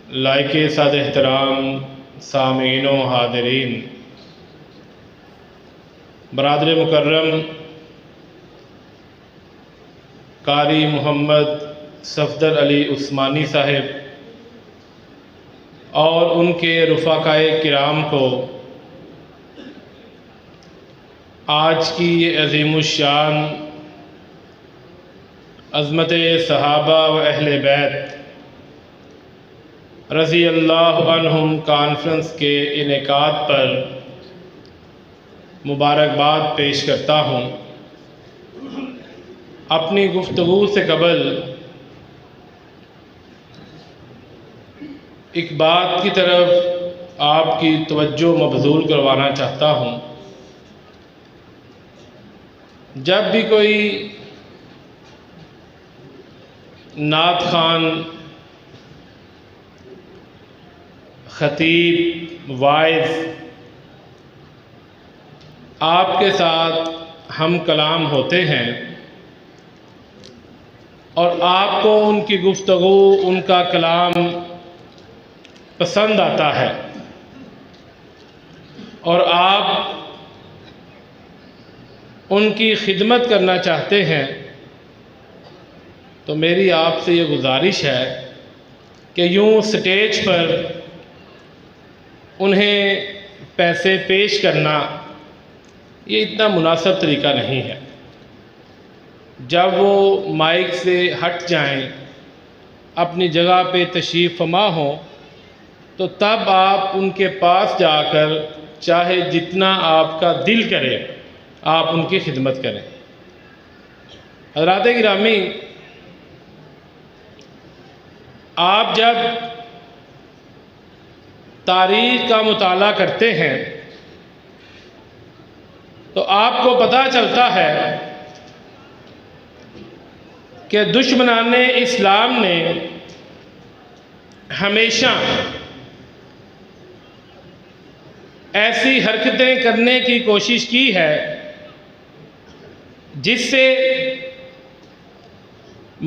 لائق صد احترام سامعین و حاضرین، برادر مکرم قاری محمد صفدر علی عثمانی صاحب اور ان کے رفقائے کرام کو آج کی یہ عظیم الشان عظمت صحابہ و اہل بیت رضی اللہ عنہم کانفرنس کے انعقاد پر مبارکباد پیش کرتا ہوں۔ اپنی گفتگو سے قبل ایک بات کی طرف آپ کی توجہ مبذول کروانا چاہتا ہوں۔ جب بھی کوئی نعت خوان، خطیب، واعظ آپ کے ساتھ ہم کلام ہوتے ہیں اور آپ کو ان کی گفتگو، ان کا کلام پسند آتا ہے اور آپ ان کی خدمت کرنا چاہتے ہیں، تو میری آپ سے یہ گزارش ہے کہ یوں سٹیج پر انہیں پیسے پیش کرنا یہ اتنا مناسب طریقہ نہیں ہے۔ جب وہ مائک سے ہٹ جائیں، اپنی جگہ پہ تشریف فرما ہوں، تو تب آپ ان کے پاس جا کر چاہے جتنا آپ کا دل کرے آپ ان کی خدمت کریں۔ حضرات گرامی، آپ جب تاریخ کا مطالعہ کرتے ہیں تو آپ کو پتہ چلتا ہے کہ دشمنان اسلام نے ہمیشہ ایسی حرکتیں کرنے کی کوشش کی ہے جس سے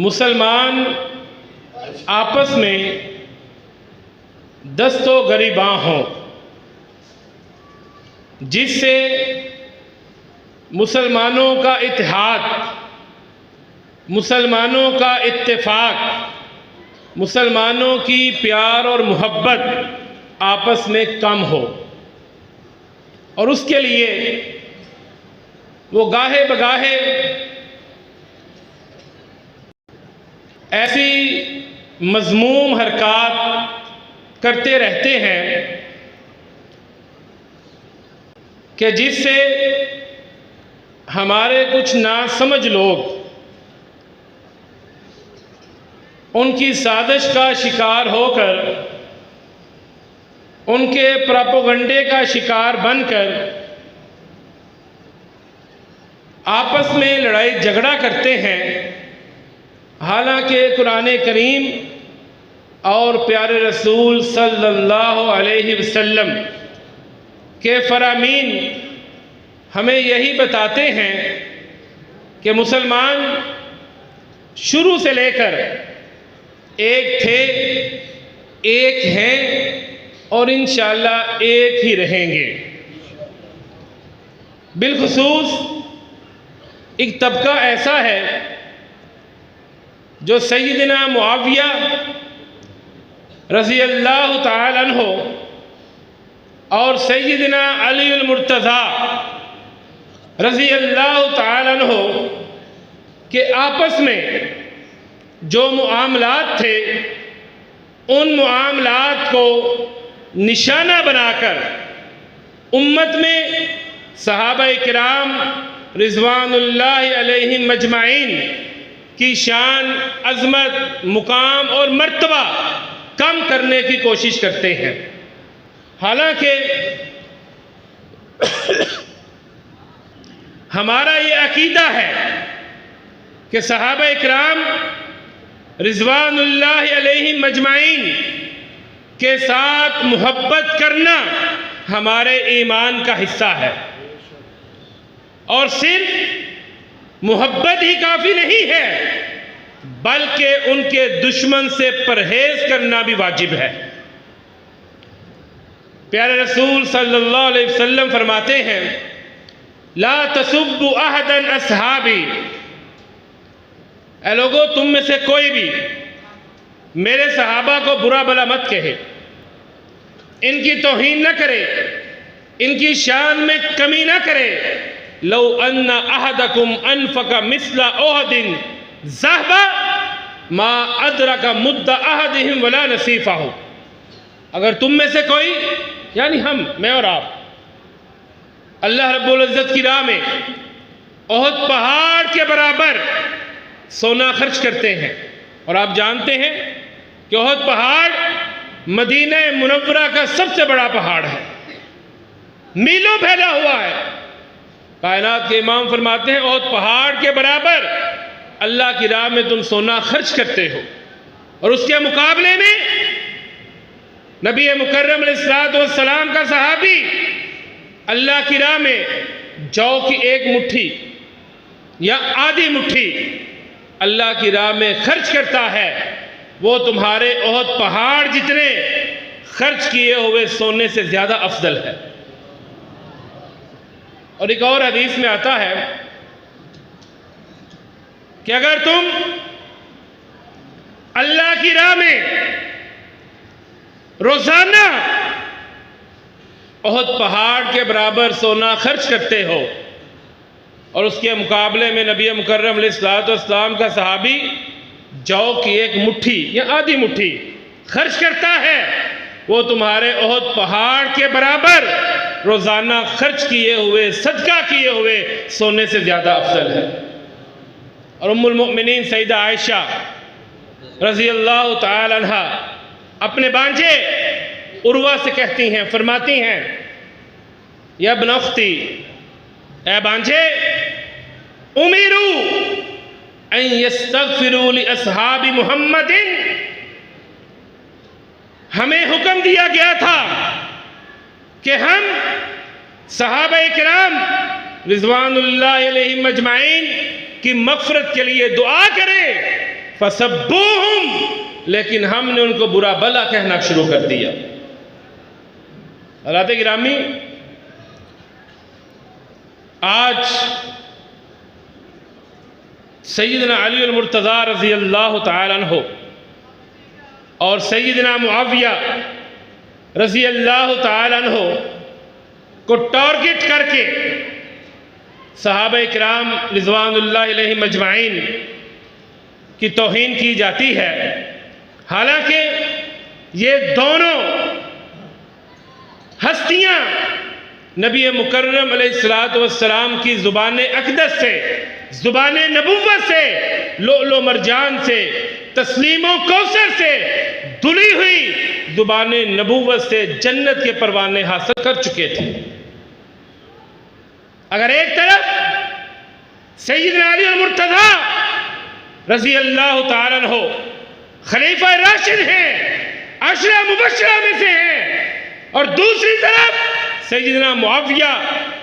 مسلمان آپس میں دست و گریباں ہوں، جس سے مسلمانوں کا اتحاد، مسلمانوں کا اتفاق، مسلمانوں کی پیار اور محبت آپس میں کم ہو، اور اس کے لیے وہ گاہے بگاہے ایسی مذموم حرکات کرتے رہتے ہیں کہ جس سے ہمارے کچھ ناسمجھ لوگ ان کی سازش کا شکار ہو کر، ان کے پراپوگنڈے کا شکار بن کر آپس میں لڑائی جھگڑا کرتے ہیں، حالانکہ قرآن کریم اور پیارے رسول صلی اللہ علیہ وسلم کے فرامین ہمیں یہی بتاتے ہیں کہ مسلمان شروع سے لے کر ایک تھے، ایک ہیں اور انشاءاللہ ایک ہی رہیں گے۔ بالخصوص ایک طبقہ ایسا ہے جو سیدنا معاویہ رضی اللہ تعالی عنہ اور سیدنا علی المرتضیٰ رضی اللہ تعالی عنہ کے آپس میں جو معاملات تھے، ان معاملات کو نشانہ بنا کر امت میں صحابہ کرام رضوان اللہ علیہم اجمعین کی شان، عظمت، مقام اور مرتبہ کم کرنے کی کوشش کرتے ہیں۔ حالانکہ ہمارا یہ عقیدہ ہے کہ صحابہ کرام رضوان اللہ علیہم اجمعین کے ساتھ محبت کرنا ہمارے ایمان کا حصہ ہے، اور صرف محبت ہی کافی نہیں ہے بلکہ ان کے دشمن سے پرہیز کرنا بھی واجب ہے۔ پیارے رسول صلی اللہ علیہ وسلم فرماتے ہیں لا تسبوا احدا اصحابی، اے لوگو تم میں سے کوئی بھی میرے صحابہ کو برا بھلا مت کہے، ان کی توہین نہ کرے، ان کی شان میں کمی نہ کرے۔ لو ان احدکم انفق مثل احد ذهبا ما ادرک مد احدہم ولا نصیفہ، اگر تم میں سے کوئی، یعنی ہم، میں اور آپ، اللہ رب العزت کی راہ میں احد پہاڑ کے برابر سونا خرچ کرتے ہیں، اور آپ جانتے ہیں کہ احد پہاڑ مدینہ منورہ کا سب سے بڑا پہاڑ ہے، میلوں پھیلا ہوا ہے۔ کائنات کے امام فرماتے ہیں احد پہاڑ کے برابر اللہ کی راہ میں تم سونا خرچ کرتے ہو، اور اس کے مقابلے میں نبی مکرم علیہ السلام کا صحابی اللہ کی راہ میں جو کی ایک مٹھی یا آدھی مٹھی اللہ کی راہ میں خرچ کرتا ہے، وہ تمہارے احد پہاڑ جتنے خرچ کیے ہوئے سونے سے زیادہ افضل ہے۔ اور ایک اور حدیث میں آتا ہے کہ اگر تم اللہ کی راہ میں روزانہ احد پہاڑ کے برابر سونا خرچ کرتے ہو، اور اس کے مقابلے میں نبی مکرم علیہ السلام کا صحابی جو کی ایک مٹھی یا آدھی مٹھی خرچ کرتا ہے، وہ تمہارے احد پہاڑ کے برابر روزانہ خرچ کیے ہوئے، صدقہ کیے ہوئے سونے سے زیادہ افضل ہے۔ اور ام المؤمنین سیدہ عائشہ رضی اللہ تعالی عنہ اپنے بانجے عروہ سے کہتی ہیں، فرماتی ہیں یا ابن اختی، اے بانجے، امیرو ان یستغفروا لاصحاب محمد، ہمیں حکم دیا گیا تھا کہ ہم صحابہ کرام رضوان اللہ علیہم اجمعین کی مغفرت کے لیے دعا کریں، فسبوہم، لیکن ہم نے ان کو برا بھلا کہنا شروع کر دیا۔ حضرات گرامی، آج سیدنا علی المرتضیٰ رضی اللہ تعالیٰ عنہ اور سیدنا معاویہ رضی اللہ تعالیٰ عنہ کو ٹارگٹ کر کے صحابہ کرام رضوان اللہ علیہم اجمعین کی توہین کی جاتی ہے، حالانکہ یہ دونوں ہستیاں نبی مکرم علیہ السلام کی زبان اقدس سے، زبان نبوت سے، لؤلؤ مرجان سے، تسلیم و کوثر سے دھلی ہوئی زبان نبوت سے جنت کے پروانے حاصل کر چکے تھے۔ اگر ایک طرف سیدنا علی المرتضیٰ رضی اللہ تعالیٰ عنہ خلیفہ راشد ہیں، عشرہ مبشرہ میں سے ہیں، اور دوسری طرف سیدنا معاویہ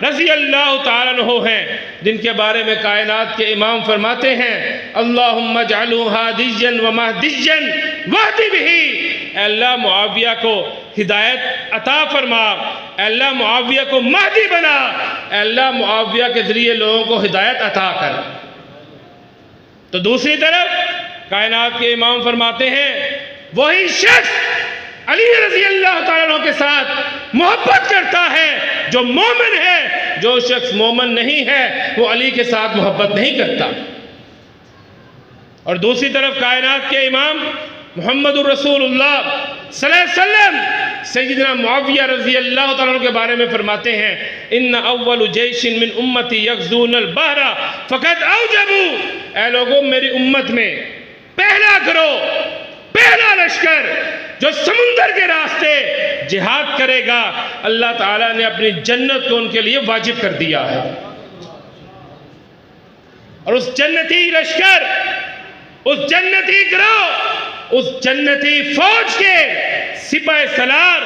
رضی اللہ تعالیٰ عنہ ہیں، جن کے بارے میں کائنات کے امام فرماتے ہیں اللہم اجعلہ ہادیا ومہدیا واہد بہ، اے اللہ معاویہ کو ہدایت عطا فرما، اے اللہ معاویہ کو مہدی بنا، اے اللہ معاویہ کے ذریعے لوگوں کو ہدایت عطا کر۔ تو دوسری طرف کائنات کے امام فرماتے ہیں وہی شخص علی رضی اللہ تعالیٰ عنہ کے ساتھ محبت کرتا ہے جو مومن ہے، جو شخص مومن نہیں ہے وہ علی کے ساتھ محبت نہیں کرتا۔ اور دوسری طرف کائنات کے امام محمد الرسول اللہ صلی اللہ علیہ وسلم سیدنا معاویہ رضی اللہ تعالیٰ عنہ کے بارے میں فرماتے ہیں ان اول جیش من امتی یغزون البحر فقد اوجبوا، اے لوگوں میری امت میں پہلا گروہ، پہلا لشکر جو سمندر کے راستے جہاد کرے گا، اللہ تعالیٰ نے اپنی جنت کو ان کے لیے واجب کر دیا ہے۔ اور اس جنتی لشکر، اس جنتی گروہ، اس جنتی فوج کے سپہ سالار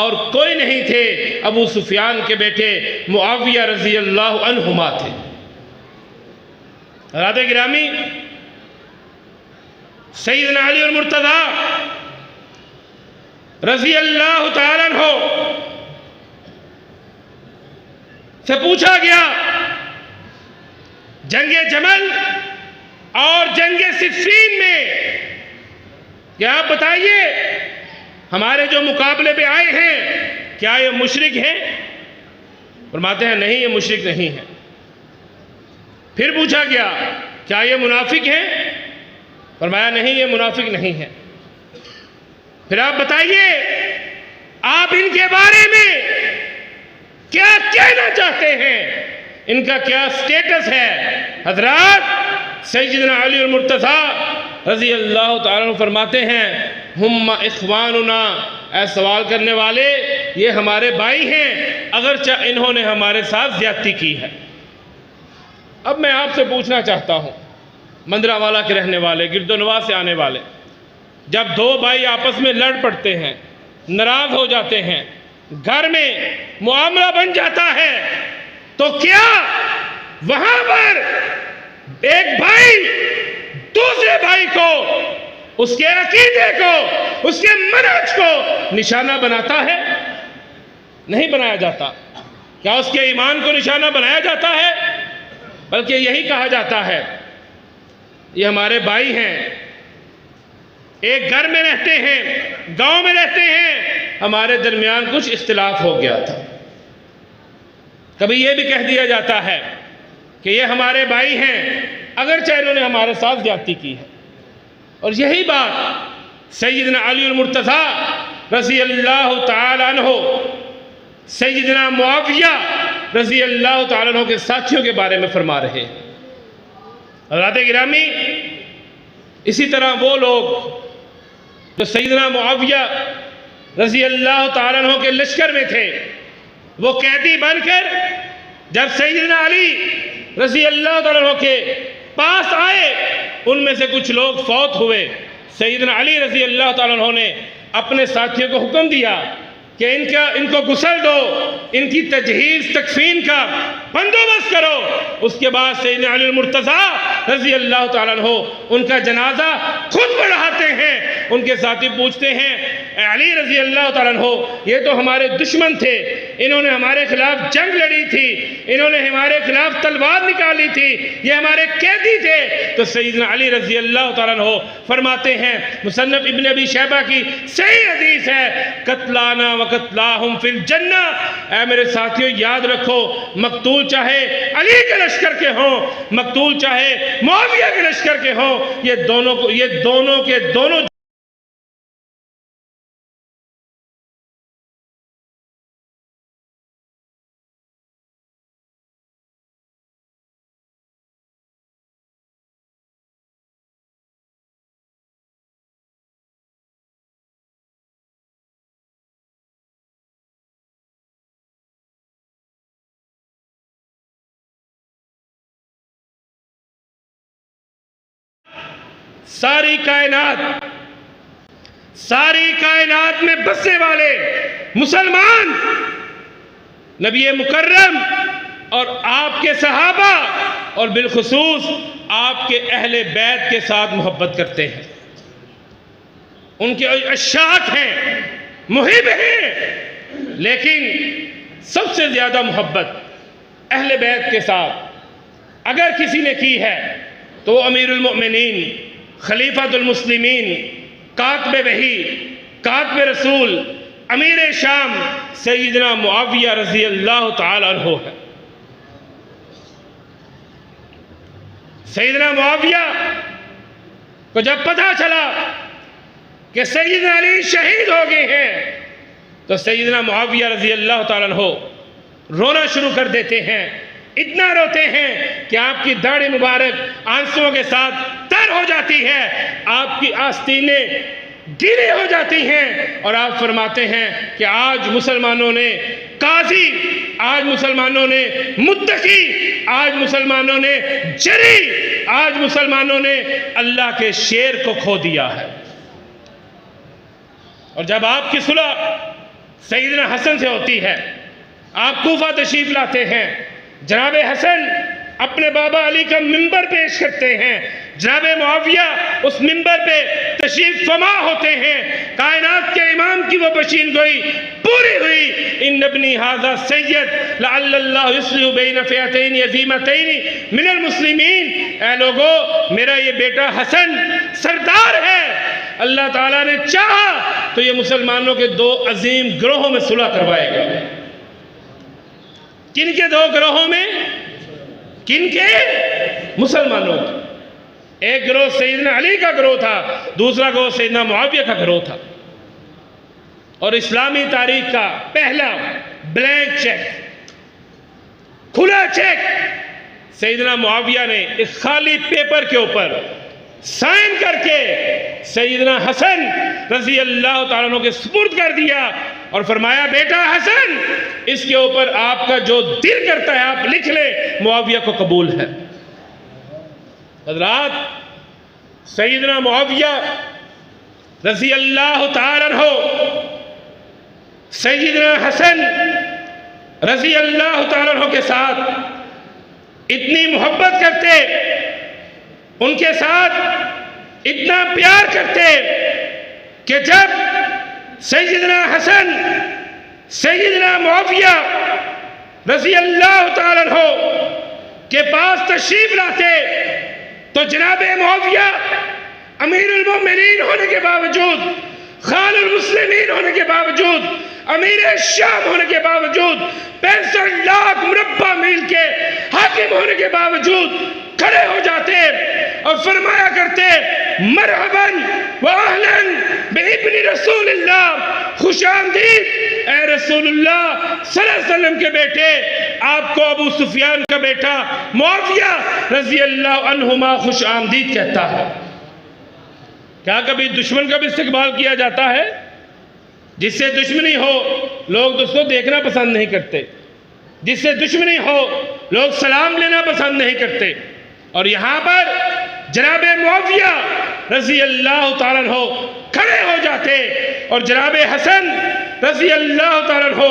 اور کوئی نہیں تھے، ابو سفیان کے بیٹے معاویہ رضی اللہ عنہما تھے۔ حضرات گرامی، سیدنا علی المرتضیٰ رضی اللہ تعالیٰ عنہ سے پوچھا گیا جنگ جمل اور جنگ صفین میں کہ آپ بتائیے ہمارے جو مقابلے پہ آئے ہیں کیا یہ مشرک ہیں؟ فرماتے ہیں نہیں، یہ مشرک نہیں ہے۔ پھر پوچھا گیا کیا یہ منافق ہیں؟ فرمایا نہیں، یہ منافق نہیں ہے۔ پھر آپ بتائیے آپ ان کے بارے میں کیا کہنا چاہتے ہیں، ان کا کیا سٹیٹس ہے؟ حضرات سیدنا علی المرتضیٰ رضی اللہ تعالیٰ عنہ فرماتے ہیں ہم اخواننا، اے سوال کرنے والے یہ ہمارے بھائی ہیں اگرچہ انہوں نے ہمارے ساتھ زیادتی کی ہے۔ اب میں آپ سے پوچھنا چاہتا ہوں مندرہ والا کے رہنے والے، گرد و نواح سے آنے والے، جب دو بھائی آپس میں لڑ پڑتے ہیں، ناراض ہو جاتے ہیں، گھر میں معاملہ بن جاتا ہے، تو کیا وہاں پر ایک بھائی دوسرے بھائی کو، اس کے عقیدے کو، اس کے منہج کو نشانہ بناتا ہے؟ نہیں بنایا جاتا۔ کیا اس کے ایمان کو نشانہ بنایا جاتا ہے؟ بلکہ یہی کہا جاتا ہے یہ ہمارے بھائی ہیں، ایک گھر میں رہتے ہیں، گاؤں میں رہتے ہیں، ہمارے درمیان کچھ اختلاف ہو گیا تھا۔ کبھی یہ بھی کہہ دیا جاتا ہے کہ یہ ہمارے بھائی ہیں اگرچہ انہوں نے ہمارے ساتھ زیادتی کی ہے۔ اور یہی بات سیدنا علی المرتضیٰ رضی اللہ تعالیٰ عنہ سیدنا معاویہ رضی اللہ تعالیٰ عنہ کے ساتھیوں کے بارے میں فرما رہے ہیں۔ حضرات گرامی، اسی طرح وہ لوگ جو سیدنا معاویہ رضی اللہ تعالیٰ عنہ کے لشکر میں تھے، وہ قیدی بن کر جب سیدنا علی رضی اللہ تعالیٰ عنہ کے پاس آئے، ان میں سے کچھ لوگ فوت ہوئے۔ سیدنا علی رضی اللہ تعالیٰ عنہ نے اپنے ساتھیوں کو حکم دیا کہ ان کو غسل دو، ان کی تجہیز تکفین کا بندوبست کرو۔ اس کے بعد سیدنا علی المرتضیٰ رضی اللہ تعالیٰ عنہ ان کا جنازہ خود پڑھاتے ہیں۔ ان کے ساتھی پوچھتے ہیں اے علی رضی اللہ تعالیٰ عنہ، یہ تو ہمارے دشمن تھے، انہوں نے ہمارے خلاف جنگ لڑی تھی، انہوں نے ہمارے خلاف تلوار نکالی تھی، یہ ہمارے قیدی تھے۔ تو سیدنا علی رضی اللہ تعالیٰ عنہ فرماتے ہیں، مصنف ابن ابی شیبہ کی صحیح حدیث ہے، قتلانا وقتلاہم فی الجنہ، اے میرے ساتھیوں یاد رکھو، مقتول چاہے علی کے لشکر کے ہوں، مقتول چاہے معاویہ کے لشکر کے ہوں، یہ دونوں کے دونوں ساری کائنات میں بسنے والے مسلمان نبی مکرم اور آپ کے صحابہ اور بالخصوص آپ کے اہل بیت کے ساتھ محبت کرتے ہیں، ان کے عشاق ہیں، محب ہیں، لیکن سب سے زیادہ محبت اہل بیت کے ساتھ اگر کسی نے کی ہے تو وہ امیر المؤمنین، خلیفۃ المسلمین، کاتب وحی، کاتب رسول، امیر شام سیدنا معاویہ رضی اللہ تعالیٰ عنہ ہے۔ سیدنا معاویہ کو جب پتہ چلا کہ سیدنا علی شہید ہو گئے ہیں تو سیدنا معاویہ رضی اللہ تعالیٰ عنہ رونا شروع کر دیتے ہیں، اتنا روتے ہیں کہ آپ کی داڑھی مبارک آنسوؤں کے ساتھ تر ہو جاتی ہے، آپ کی آستینیں گیلی ہو جاتی ہیں، اور آپ فرماتے ہیں کہ آج مسلمانوں نے قاضی، آج مسلمانوں نے متقی، آج مسلمانوں نے جری، آج مسلمانوں نے اللہ کے شیر کو کھو دیا ہے۔ اور جب آپ کی صلح سیدنا حسن سے ہوتی ہے، آپ کوفہ تشریف لاتے ہیں، جناب حسن اپنے بابا علی کا منبر پیش کرتے ہیں، جناب معاویہ اس منبر پہ تشریف فرما ہوتے ہیں، کائنات کے امام کی وہ پیشین گوئی پوری ہوئی، ان ابنی ھذا سید لعل اللہ یصلح بین فئتین عظیمتین من المسلمین، اے لوگو میرا یہ بیٹا حسن سردار ہے، اللہ تعالیٰ نے چاہا تو یہ مسلمانوں کے دو عظیم گروہوں میں صلح کروائے گا۔ کن کے دو گروہوں میں؟ کن کے؟ مسلمانوں کے۔ ایک گروہ سیدنا علی کا گروہ تھا، دوسرا گروہ سیدنا معاویہ کا گروہ تھا، اور اسلامی تاریخ کا پہلا بلینک چیک، کھلا چیک سیدنا معاویہ نے اس خالی پیپر کے اوپر سائن کر کے سیدنا حسن رضی اللہ تعالیٰ عنہ کے سپرد کر دیا اور فرمایا بیٹا حسن اس کے اوپر آپ کا جو دل کرتا ہے آپ لکھ لیں، معاویہ کو قبول ہے۔ حضرات سیدنا معاویہ رضی اللہ تعالیٰ عنہ سیدنا حسن رضی اللہ تعالیٰ عنہ کے ساتھ اتنی محبت کرتے، ان کے ساتھ اتنا پیار کرتے کہ جب سیدنا حسن سیدنا معاویہ رضی اللہ تعالیٰ عنہ کے پاس تشریف لاتے تو جناب معاویہ امیر المومنین ہونے کے باوجود، خان المسلمین ہونے کے باوجود، امیر شام ہونے کے باوجود، 65 لاکھ مربع میل کے حاکم ہونے کے باوجود کھڑے ہو جاتے اور فرمایا کرتے مرحباً واہلاً بابن رسول اللہ، خوش آمدید اے رسول اللہ صلی اللہ علیہ وسلم کے بیٹے، آپ کو ابو سفیان کا بیٹا معاویہ رضی اللہ عنہما خوش آمدید کہتا ہے۔ کیا کبھی دشمن کا بھی استقبال کیا جاتا ہے؟ جس سے دشمنی ہو لوگ اس کو دیکھنا پسند نہیں کرتے، جس سے دشمنی ہو لوگ سلام لینا پسند نہیں کرتے، اور یہاں پر جناب معاویہ رضی اللہ تعالیٰ عنہ کھڑے ہو جاتے اور جناب حسن رضی اللہ تعالیٰ عنہ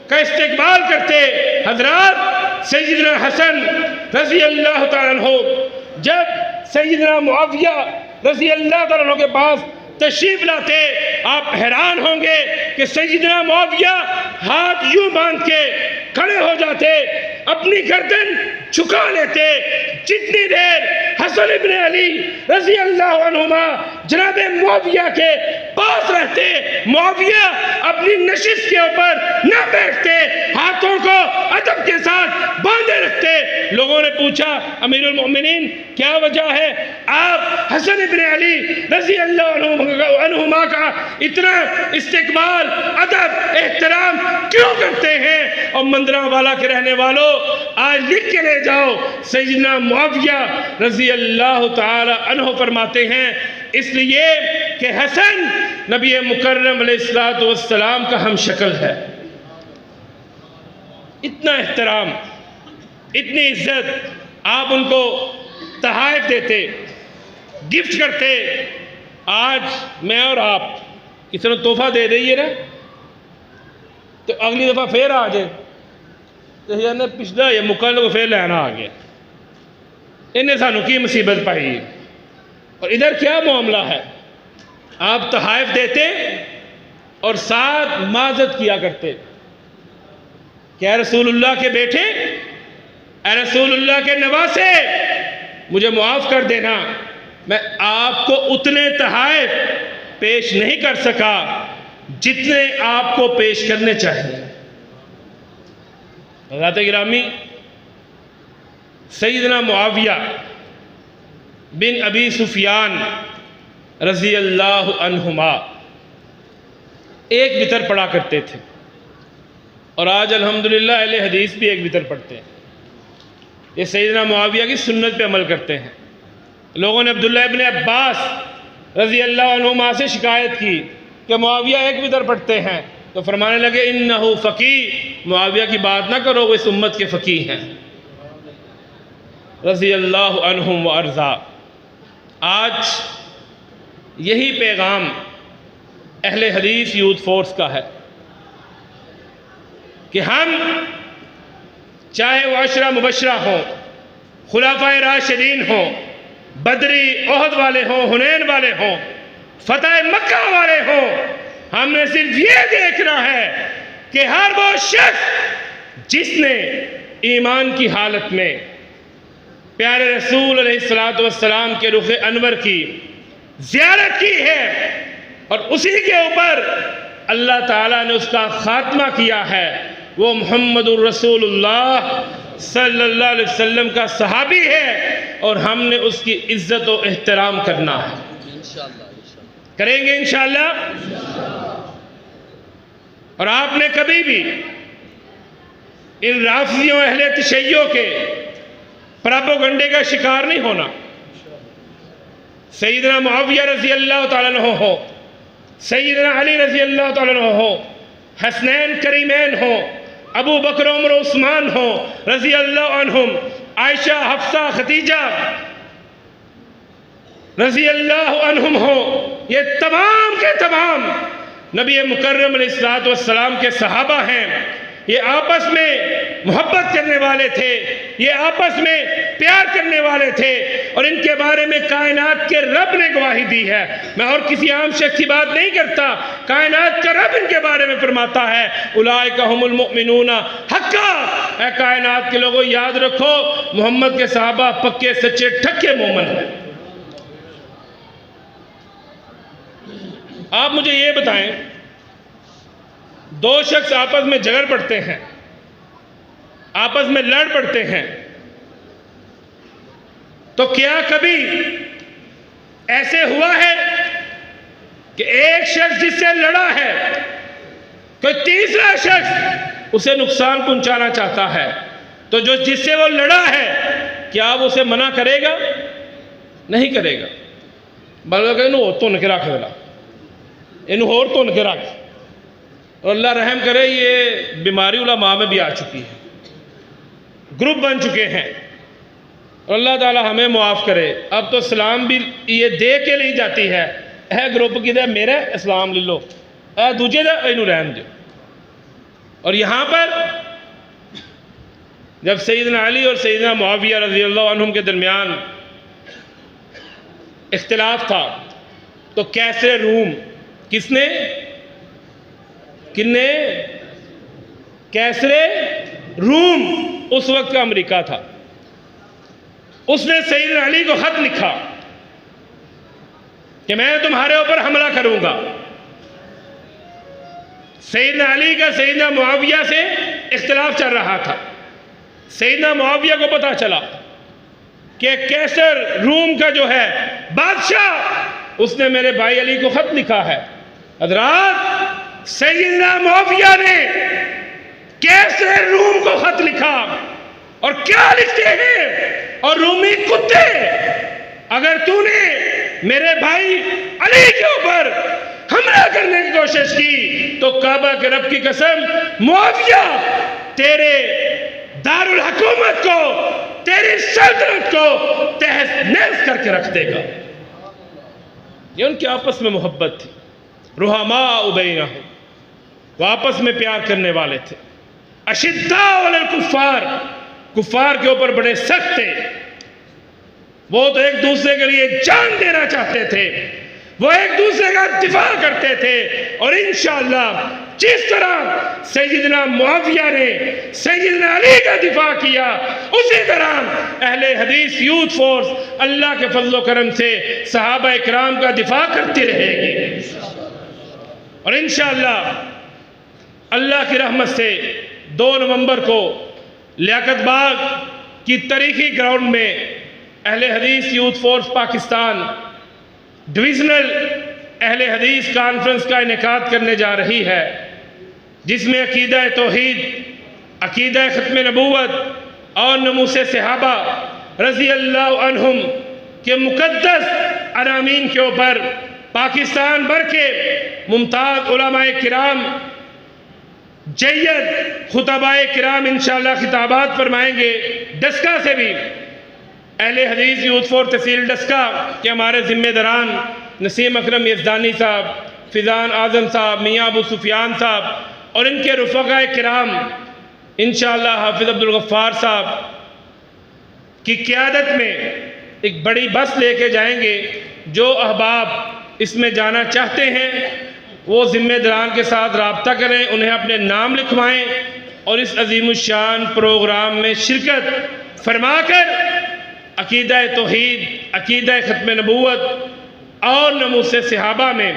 کا استقبال کرتے۔ حضرات سیدنا حسن رضی اللہ تعالیٰ عنہ جب سیدنا معاویہ رضی اللہ تعالیٰ عنہ کے پاس تشریف لاتے، آپ حیران ہوں گے کہ سیدنا معاویہ ہاتھ یوں باندھ کے کھڑے ہو جاتے، اپنی گردن جھکا لیتے، جتنی دیر حسن ابن علی رضی اللہ عنہما جناب معاویہ کے پاس رہتے، معاویہ اپنی نشست کے اوپر نہ بیٹھتے، ہاتھوں کو ادب کے ساتھ باندھے رکھتے۔ لوگوں نے پوچھا امیر المؤمنین کیا وجہ ہے آپ حسن ابن علی رضی اللہ عنہما کا اتنا استقبال ادب احترام کیوں کرتے ہیں؟ اور مندرہ والا کے رہنے والوں آج لکھ کے لے جاؤ، سیدنا معاویہ رضی اللہ تعالی عنہ فرماتے ہیں اس لیے کہ حسن نبی مکرم علیہ السلام کا ہم شکل ہے۔ اتنا احترام، اتنی عزت، آپ ان کو تحائف دیتے، گفٹ کرتے۔ آج میں اور آپ کسی نے تحفہ دے دئیے نا تو اگلی دفعہ پھر آ جائے تو یعنی پچھلا یہ مکرم کو پھر لینا آ گیا، انہیں سانو کی مصیبت پائی۔ اور ادھر کیا معاملہ ہے؟ آپ تحائف دیتے اور ساتھ معذرت کیا کرتے کہ اے رسول اللہ کے بیٹے، اے رسول اللہ کے نواسے، مجھے معاف کر دینا، میں آپ کو اتنے تحائف پیش نہیں کر سکا جتنے آپ کو پیش کرنے چاہیے۔ حضرات گرامی، سیدنا معاویہ بن ابی سفیان رضی اللہ عنہما ایک وتر پڑھا کرتے تھے، اور آج الحمدللہ اہل حدیث بھی ایک وتر پڑھتے ہیں۔ یہ سیدنا معاویہ کی سنت پہ عمل کرتے ہیں۔ لوگوں نے عبداللہ ابن عباس رضی اللہ عنہما سے شکایت کی کہ معاویہ ایک وتر پڑھتے ہیں، تو فرمانے لگے انہو فقیہ، معاویہ کی بات نہ کرو، وہ اس امت کے فقیہ ہیں رضی اللہ عنہم وارضا۔ آج یہی پیغام اہل حدیث یوتھ فورس کا ہے کہ ہم چاہے وہ عشرہ مبشرہ ہوں، خلفائے راشدین ہوں، بدری احد والے ہوں، حنین والے ہوں، فتح مکہ والے ہوں، ہم نے صرف یہ دیکھنا ہے کہ ہر وہ شخص جس نے ایمان کی حالت میں پیارے رسول علیہ السلام کے رخ انور کی زیارت کی ہے اور اسی کے اوپر اللہ تعالیٰ نے اس کا خاتمہ کیا ہے، وہ محمد الرسول اللہ صلی اللہ علیہ وسلم کا صحابی ہے اور ہم نے اس کی عزت و احترام کرنا ہے۔ کریں گے انشاءاللہ۔ اور آپ نے کبھی بھی ان رافضیوں اہل تشیع کے پراپوگنڈے کا شکار نہیں ہونا۔ سیدنا معاویہ رضی اللہ تعالیٰ عنہ ہو، سیدنا علی رضی اللہ تعالیٰ عنہ ہو، حسنین کریمین ہو، ابو بکر عمر عثمان ہو رضی اللہ عنہم، عائشہ حفصہ خدیجہ رضی اللہ عنہم ہو، یہ تمام کے تمام نبی مکرم علیہ السلام کے صحابہ ہیں۔ یہ آپس میں محبت کرنے والے تھے، یہ آپس میں پیار کرنے والے تھے اور ان کے بارے میں کائنات کے رب نے گواہی دی ہے۔ میں اور کسی عام شخص کی بات نہیں کرتا، کائنات کا رب ان کے بارے میں فرماتا ہے اولئک ھم المؤمنون حقا۔ اے کائنات کے لوگوں یاد رکھو محمد کے صحابہ پکے سچے ٹھکے مومن ہیں۔ آپ مجھے یہ بتائیں، دو شخص آپس میں جھگڑ پڑتے ہیں، آپس میں لڑ پڑتے ہیں، تو کیا کبھی ایسے ہوا ہے کہ ایک شخص جس سے لڑا ہے کوئی تیسرا شخص اسے نقصان پہنچانا چاہتا ہے تو جو جس سے وہ لڑا ہے کیا وہ اسے منع کرے گا؟ نہیں کرے گا، بلکہ انہوں اور تن کے رکھ دینا، انہوں اور تن کے رکھ۔ اور اللہ رحم کرے یہ بیماری علماء میں بھی آ چکی ہے، گروپ بن چکے ہیں، اور اللہ تعالیٰ ہمیں معاف کرے۔ اب تو اسلام بھی یہ دے کے لی جاتی ہے، اے گروپ کی دے میرے اسلام لے لو، اے دوجے دے اینو رحم دے۔ اور یہاں پر جب سیدنا علی اور سیدنا معاویہ رضی اللہ عنہم کے درمیان اختلاف تھا تو کیسر روم کس نے؟ کن نے؟ کیسر روم اس وقت کا امریکہ تھا، اس نے سیدنا علی کو خط لکھا کہ میں تمہارے اوپر حملہ کروں گا۔ سیدنا علی کا سیدنا معاویہ سے اختلاف چل رہا تھا، سیدنا معاویہ کو پتا چلا کہ کیسر روم کا جو ہے بادشاہ اس نے میرے بھائی علی کو خط لکھا ہے۔ حضرات سیدنا معاویہ نے کیسر روم کو خط لکھا اور کیا لکھتے ہیں؟ اور رومی کتے اگر تو نے میرے بھائی علی کے اوپر حملہ کرنے کی کوشش کی تو کعبہ کے رب کی قسم معاویہ تیرے دارالحکومت کو، تیری سلطنت کو تہس نہس کر کے رکھ دے گا۔ یہ ان کے آپس میں محبت تھی، رحماء بینہم، وہ آپس میں پیار کرنے والے تھے۔ اشداء علی الکفار، کفار کے اوپر بڑے سخت تھے، وہ تو ایک دوسرے کے لیے جان دینا چاہتے تھے، وہ ایک دوسرے کا دفاع کرتے تھے۔ اور انشاءاللہ جس طرح سیدنا معاویہ نے سیدنا علی کا دفاع کیا اسی طرح اہل حدیث یوتھ فورس اللہ کے فضل و کرم سے صحابہ اکرام کا دفاع کرتی رہے گی۔ اور انشاءاللہ اللہ کی رحمت سے 2 نومبر کو لیاقت باغ کی تاریخی گراؤنڈ میں اہل حدیث یوتھ فورس پاکستان ڈویژنل اہل حدیث کانفرنس کا انعقاد کرنے جا رہی ہے، جس میں عقیدہ توحید، عقیدہ ختم نبوت اور نموس صحابہ رضی اللہ عنہم کے مقدس عناوین کے اوپر پاکستان بھر کے ممتاز علماء کرام، جید خطباء کرام انشاءاللہ خطابات فرمائیں گے۔ ڈسکا سے بھی اہل حدیث یوتھ فور تحصیل ڈسکا کے ہمارے ذمہ داران نسیم اکرم یزدانی صاحب، فیضان اعظم صاحب، میاں ابو سفیان صاحب اور ان کے رفقاء کرام انشاءاللہ حافظ عبدالغفار صاحب کی قیادت میں ایک بڑی بس لے کے جائیں گے. جو احباب اس میں جانا چاہتے ہیں وہ ذمہ داران کے ساتھ رابطہ کریں، انہیں اپنے نام لکھوائیں اور اس عظیم الشان پروگرام میں شرکت فرما کر عقیدہ توحید، عقیدہ ختم نبوت اور ناموس صحابہ میں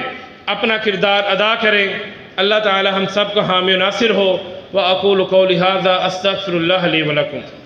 اپنا کردار ادا کریں. اللہ تعالی ہم سب کا حامی و ناصر ہو. وَأَقُولُ قَوْلِي هَذَا أَسْتَغْفِرُ اللَّهَ لِي وَلَكُمْ.